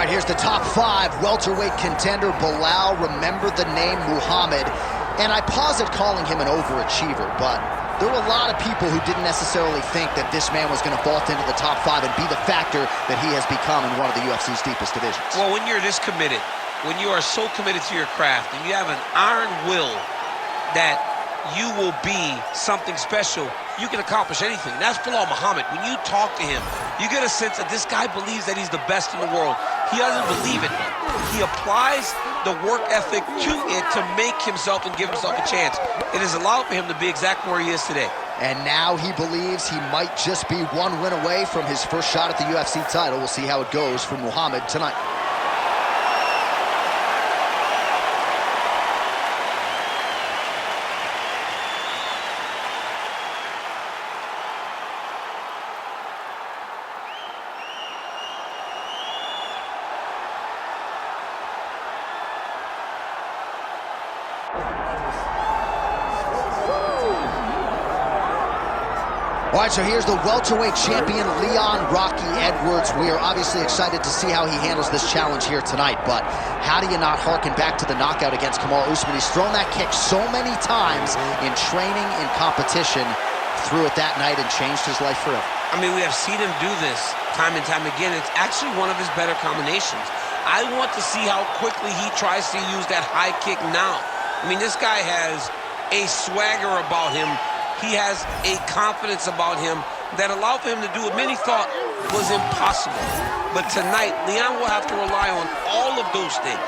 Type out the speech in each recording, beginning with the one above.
right, here's the top 5 welterweight contender, Belal. Remember the name Muhammad. And I pause at calling him an overachiever, but there were a lot of people who didn't necessarily think that this man was going to vault into the top 5 and be the factor that he has become in one of the UFC's deepest divisions. Well, when you're this committed, when you are so committed to your craft, and you have an iron will that you will be something special, you can accomplish anything. That's Belal Muhammad. When you talk to him, you get a sense that this guy believes that he's the best in the world. He doesn't believe it. He applies the work ethic to it to make himself and give himself a chance. It has allowed for him to be exactly where he is today. And now he believes he might just be one win away from his first shot at the UFC title. We'll see how it goes for Muhammad tonight. All right, so here's the welterweight champion, Leon Rocky Edwards. We are obviously excited to see how he handles this challenge here tonight, but how do you not harken back to the knockout against Kamaru Usman? He's thrown that kick so many times in training, in competition, threw it that night and changed his life forever. I mean, we have seen him do this time and time again. It's actually one of his better combinations. I want to see how quickly he tries to use that high kick now. I mean, this guy has a swagger about him. He has a confidence about him that allowed for him to do what many thought was impossible. But tonight, Leon will have to rely on all of those things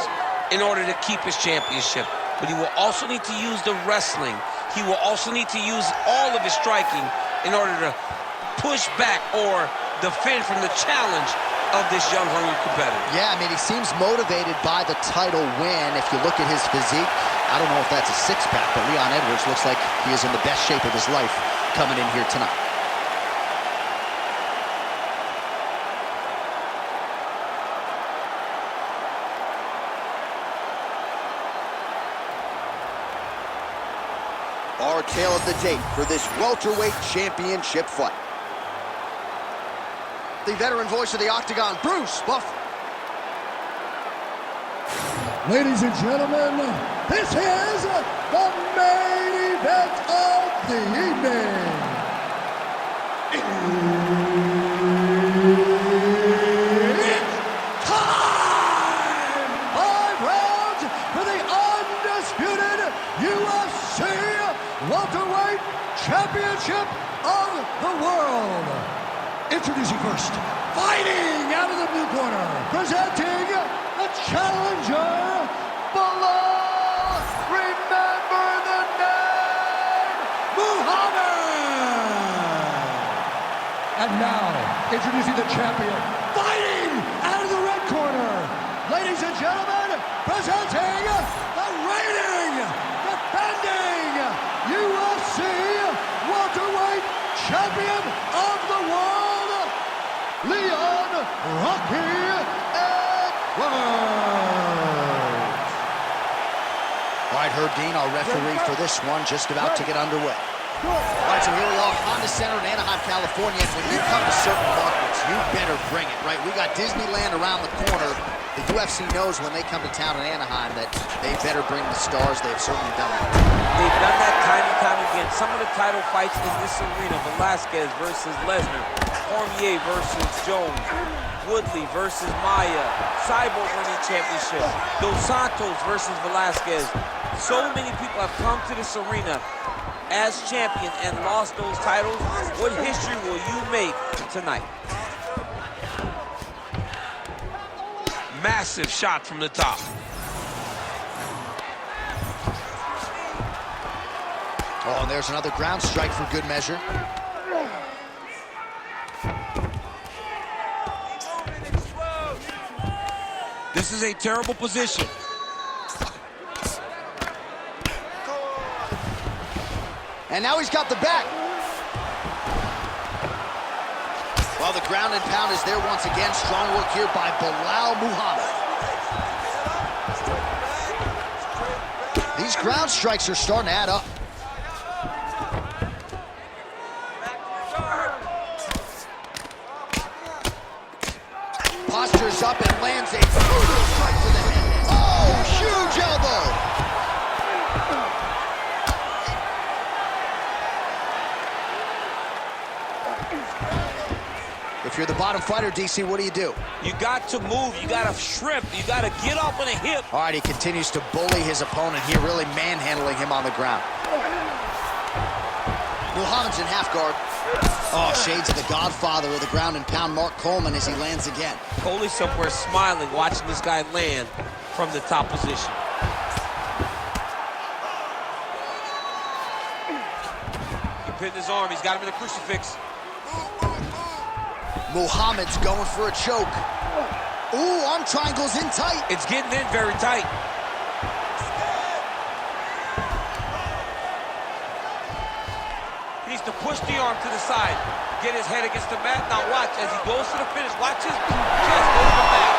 in order to keep his championship. But he will also need to use the wrestling. He will also need to use all of his striking in order to push back or defend from the challenge of this young, hungry competitor. Yeah, I mean, he seems motivated by the title win. If you look at his physique, I don't know if that's a six-pack, but Leon Edwards looks like he is in the best shape of his life coming in here tonight. Our tale of the tape for this welterweight championship fight. The veteran voice of the Octagon, Bruce Buffer. Ladies and gentlemen, this is the main event of the evening. It's time! 5 rounds for the undisputed UFC welterweight championship of the world. Introducing first, fighting out of the blue corner, presenting the challenger, Belal. Remember the name, Muhammad. And now, introducing the champion, fighting out of the red corner, ladies and gentlemen, presenting the reigning, defending UFC welterweight champion of the world, Leon Rocky Edwards. All right, Herb Dean, our referee for this one, just about to get underway. All right, so here we are, Honda Center in Anaheim, California. And when you come to certain markets, you better bring it, right? We got Disneyland around the corner. The UFC knows when they come to town in Anaheim that they better bring the stars. They've certainly done that. They've done that time and time again. Some of the title fights in this arena, Velasquez versus Lesnar, Cormier versus Jones, Woodley versus Maia, Cyborg winning championship, Dos Santos versus Velasquez. So many people have come to this arena as champion and lost those titles. What history will you make tonight? Massive shot from the top. Oh, and there's another ground strike for good measure. This is a terrible position. And now he's got the back. Well, the ground and pound is there once again. Strong work here by Belal Muhammad. These ground strikes are starting to add up. Postures up and lands a you're the bottom fighter, DC, what do? You got to move. You got to shrimp. You got to get up on a hip. All right, he continues to bully his opponent here, really manhandling him on the ground. Muhammad's in half guard. Oh, shades of the godfather of the ground and pound, Mark Coleman, as he lands again. Coley somewhere smiling, watching this guy land from the top position. He pinned his arm. He's got him in a crucifix. Muhammad's going for a choke. Ooh, arm triangle's in tight. It's getting in very tight. He needs to push the arm to the side. Get his head against the mat. Now watch as he goes to the finish. Watch his chest go to the back.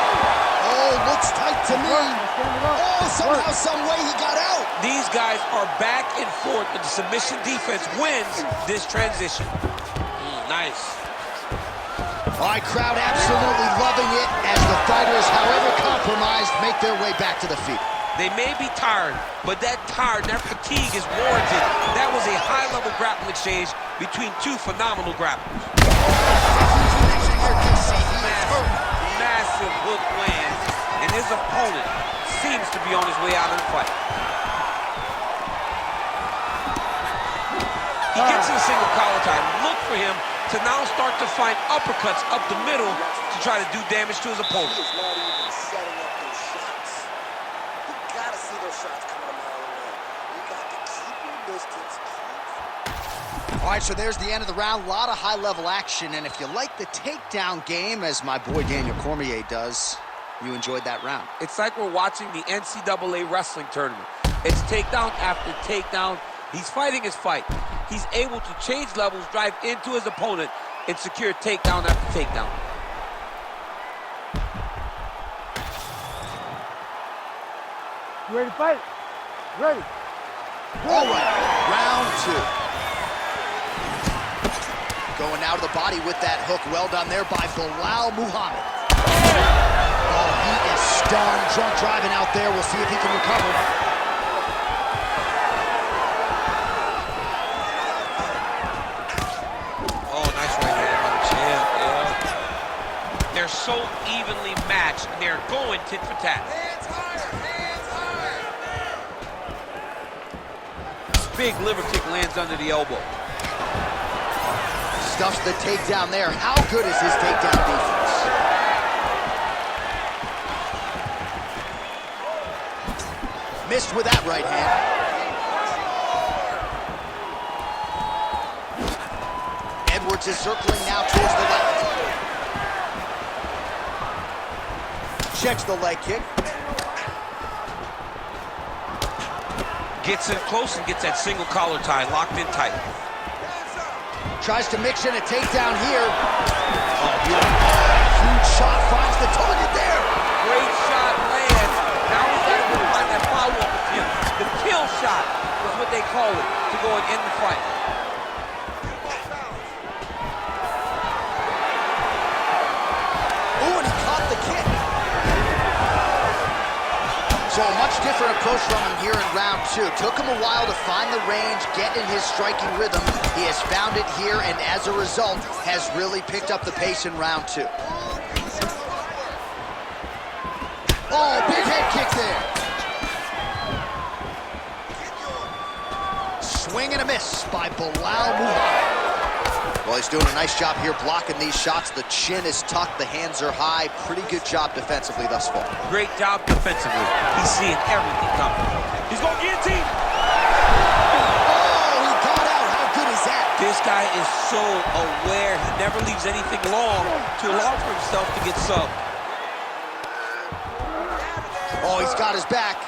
Oh, looks tight to me. Oh, somehow, some way he got out. These guys are back and forth, but the submission defense wins this transition. Nice. All right, crowd absolutely loving it as the fighters, however compromised, make their way back to the feet. They may be tired, but that tired, that fatigue is warranted. That was a high-level grappling exchange between two phenomenal grapplers. Massive hook lands, and his opponent seems to be on his way out of the fight. He gets in a single collar tie. Look for him to now start to find uppercuts up the middle to try to do damage to his opponent. He's not even setting up those shots. You gotta see those shots coming a mile away. You got to keep your distance. All right, so there's the end of the round. A lot of high-level action, and if you like the takedown game, as my boy Daniel Cormier does, you enjoyed that round. It's like we're watching the NCAA wrestling tournament. It's takedown after takedown. He's fighting his fight. He's able to change levels, drive into his opponent, and secure takedown after takedown. You ready to fight? Ready. All right, round two. Going now to the body with that hook. Well done there by Belal Muhammad. Oh, he is stunned. Drunk driving out there. We'll see if he can recover. They're so evenly matched, and they're going tit for tat. Hands higher, hands higher. Big liver kick lands under the elbow. Stuffs the takedown there. How good is his takedown defense? Missed with that right hand. Edwards is circling now towards the left. Checks the leg kick. Gets in close and gets that single collar tie locked in tight. Tries to mix in a takedown here. Oh, beautiful. Huge shot finds the target there. Great shot lands. Now he's got to find that follow-up attempt. The kill shot is what they call it to go and end the fight. Ooh, and he caught the kick. So a much different approach from him here in round two. Took him a while to find the range, get in his striking rhythm. He has found it here, and as a result, has really picked up the pace in round two. Oh, big head kick there. Swing and a miss by Belal Muhammad. Well, he's doing a nice job here blocking these shots. The chin is tucked, the hands are high. Pretty good job defensively thus far. Great job defensively. He's seeing everything coming. He's going to guillotine. Oh, he got out. How good is that? This guy is so aware. He never leaves anything long to allow for himself to get subbed. Oh, he's got his back.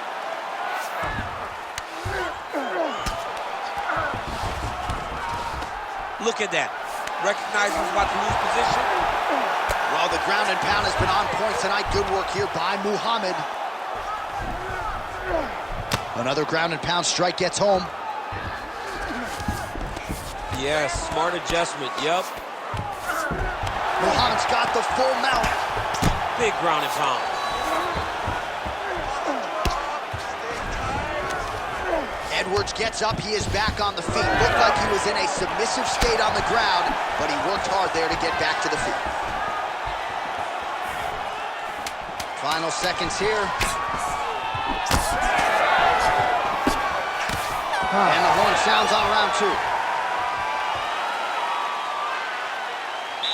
Look at that. Recognizing he's about to lose position. Well, the ground and pound has been on point tonight. Good work here by Muhammad. Another ground and pound strike gets home. Yes, smart adjustment, yep. Muhammad's got the full mount. Big ground and pound. Edwards gets up, he is back on the feet. Looked like he was in a submissive state on the ground, but he worked hard there to get back to the feet. Final seconds here. And the horn sounds on round 2.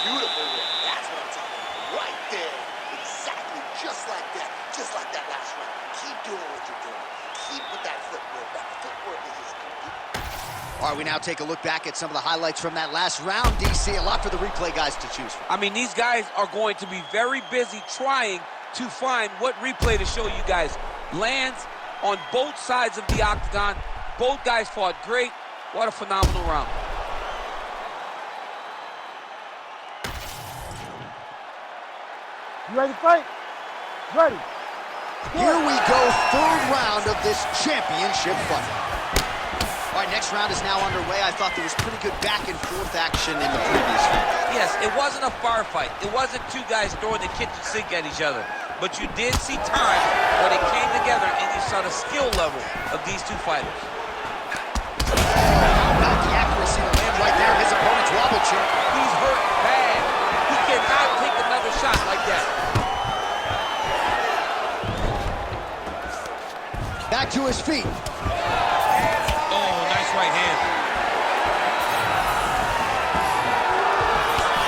Beautiful work. That's what I'm talking about. Right there. Exactly. Just like that. Just like that last round. Keep doing what you're doing. Keep with that footwork. That footwork is just complete. All right, we now take a look back at some of the highlights from that last round, DC. A lot for the replay guys to choose from. I mean, these guys are going to be very busy trying to find what replay to show you guys. Lands on both sides of the octagon. Both guys fought great. What a phenomenal round. You ready to fight? Ready. Here we go, third round of this championship fight. All right, next round is now underway. I thought there was pretty good back and forth action in the previous fight. Yes, it wasn't a bar fight. It wasn't two guys throwing the kitchen sink at each other. But you did see times when they came together and you saw the skill level of these two fighters. Not the accuracy to land right there. His opponent's wobble chair. He's hurt bad. He cannot take another shot like that. Back to his feet. Oh, nice right hand.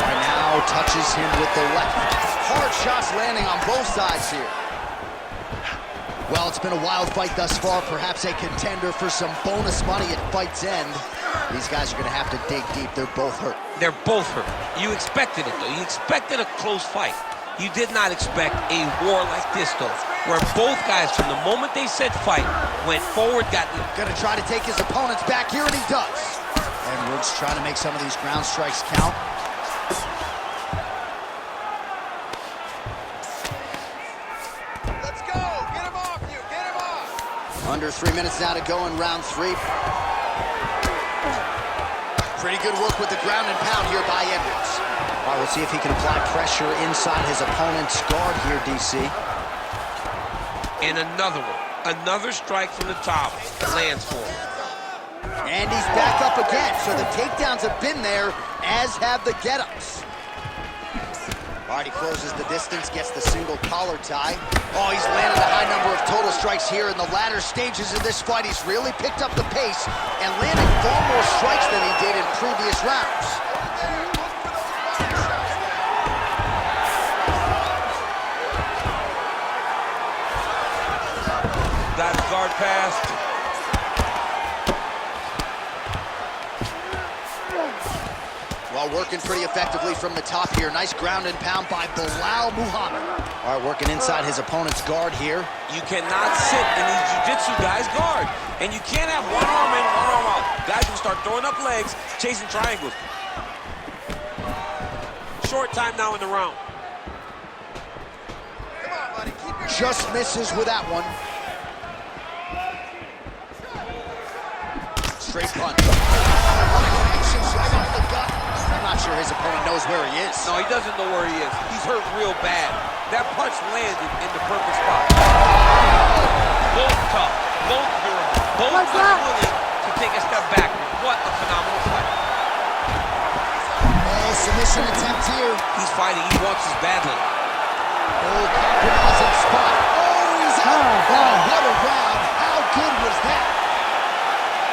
And now touches him with the left. Hard shots landing on both sides here. Well, it's been a wild fight thus far. Perhaps a contender for some bonus money at fight's end. These guys are going to have to dig deep. They're both hurt. They're both hurt. You expected it, though. You expected a close fight. You did not expect a war like this, though, where both guys, from the moment they said fight, went forward, got... Gonna try to take his opponents back here, and he does. Edwards trying to make some of these ground strikes count. Let's go. Get him off you. Get him off. Under 3 minutes now to go in round 3. Pretty good work with the ground and pound here by Edwards. All right, we'll see if he can apply pressure inside his opponent's guard here, DC. And another one. Another strike from the top lands for him. And he's back up again, so the takedowns have been there, as have the get-ups. All right, he closes the distance, gets the single collar tie. Oh, he's landed a high number of total strikes here in the latter stages of this fight. He's really picked up the pace and landed far more strikes than he did in previous rounds. Got his guard passed. Well, working pretty effectively from the top here. Nice ground and pound by Belal Muhammad. All right, working inside his opponent's guard here. You cannot sit in these jiu-jitsu guys' guard. And you can't have one arm in, one arm out. Guys will start throwing up legs, chasing triangles. Short time now in the round. Come on, buddy. Keep your Just misses with that one. Straight punch. I'm not sure his opponent knows where he is. No, he doesn't know where he is. He's hurt real bad. That punch landed in the perfect spot. Both tough, both durable, both unwilling to take a step back. What a phenomenal fight. Oh, submission attempt here. He's fighting. He wants this badly. Oh, compromising spot. Oh, he's out. Oh, what a round. How good was that?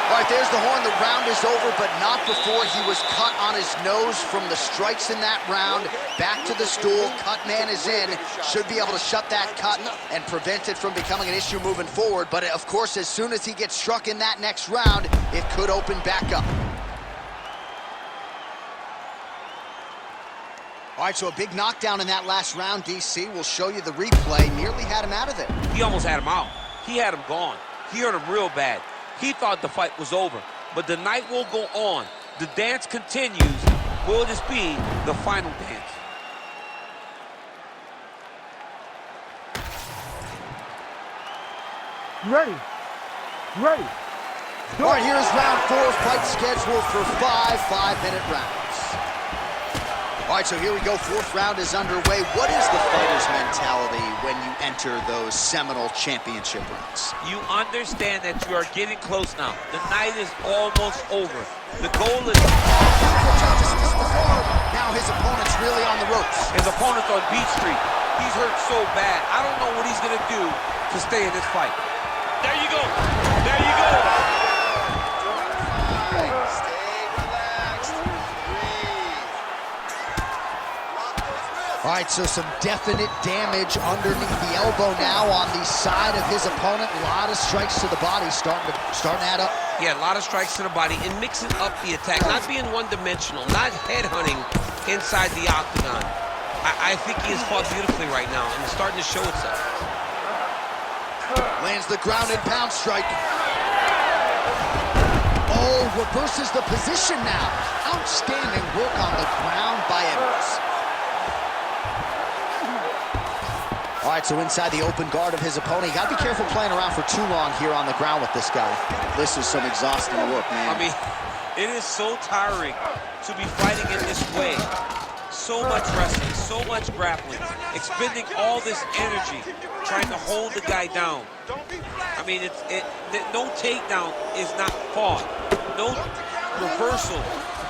All right, there's the horn. The round is over, but not before he was cut on his nose from the strikes in that round. Back to the stool. Cut man is in. Should be able to shut that cut and prevent it from becoming an issue moving forward. But, of course, as soon as he gets struck in that next round, it could open back up. All right, so a big knockdown in that last round, DC. We'll show you the replay. Nearly had him out of there. He almost had him out. He had him gone. He hurt him real bad. He thought the fight was over. But the night will go on. The dance continues. Will this be the final dance? You ready? You ready? All right, here's round 4. Fight scheduled for 5 5-minute rounds. All right, so here we go. 4th round is underway. What is the fighter's mentality when you enter those seminal championship rounds? You understand that you are getting close now. The night is almost over. The goal is... Now his opponent's really on the ropes. His opponent's on Beach Street. He's hurt so bad. I don't know what he's going to do to stay in this fight. There you go. There you go. Stay relaxed. Breathe. Lock those wrists. All right, so some definite damage underneath the elbow now on the side of his opponent. A lot of strikes to the body starting to add up. Yeah, a lot of strikes to the body and mixing up the attack, not being one-dimensional, not headhunting inside the octagon. I think he has fought beautifully right now, and it's starting to show itself. Lands the ground and pound strike. Oh, reverses the position now. Outstanding work on the ground by Edwards. All right, so inside the open guard of his opponent. You got to be careful playing around for too long here on the ground with this guy. This is some exhausting work, man. I mean, it is so tiring to be fighting in this way. So much wrestling, so much grappling, expending all this energy trying to hold the guy down. I mean, no takedown is not fought. No reversal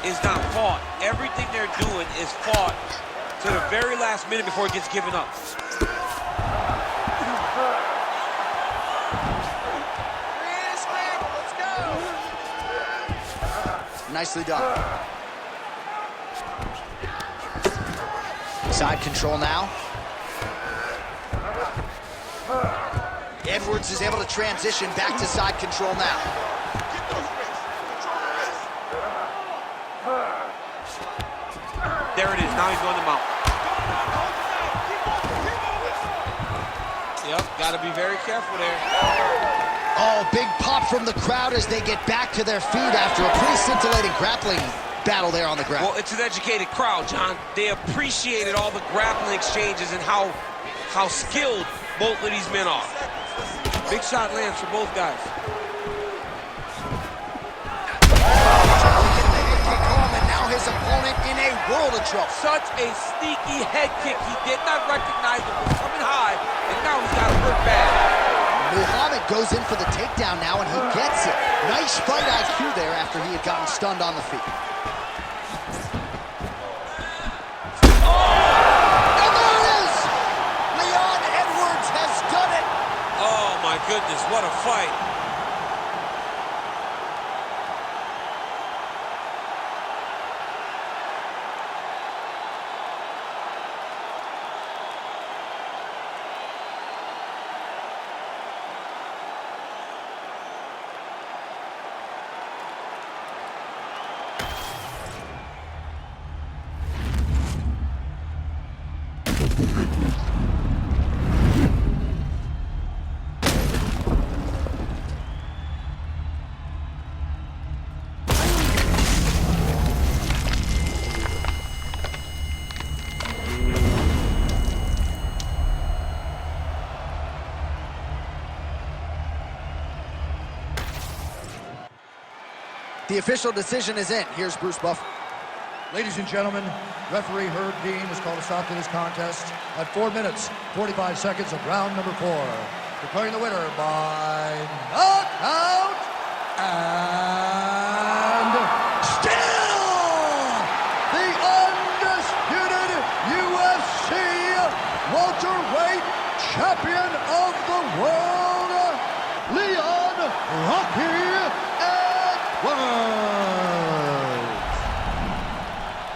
is not fought. Everything they're doing is fought to the very last minute before it gets given up. Nicely done. Side control now. Edwards is able to transition back to side control now. There it is. Now he's going to mount. Yep, got to be very careful there. Oh, big pop from the crowd as they get back to their feet after a pretty scintillating grappling battle there on the ground. Well, it's an educated crowd, John. They appreciated all the grappling exchanges and how skilled both of these men are. Big shot lands for both guys. And now his opponent in a world of trouble. Such a sneaky head kick. He did not recognize it was coming high, and now he's got hurt bad. Muhammad goes in for the takedown now, and he gets it. Nice fight IQ there after he had gotten stunned on the feet. And there it is! Leon Edwards has done it! Oh, my goodness, what a fight. The official decision is in. Here's Bruce Buffer. Ladies and gentlemen, referee Herb Dean has called a stop to this contest at 4 minutes, 45 seconds of round number 4. Declaring the winner by knockout and still the undisputed UFC welterweight champion of the world, Leon Rocky Edwards.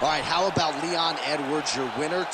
All right, how about Leon Edwards, your winner?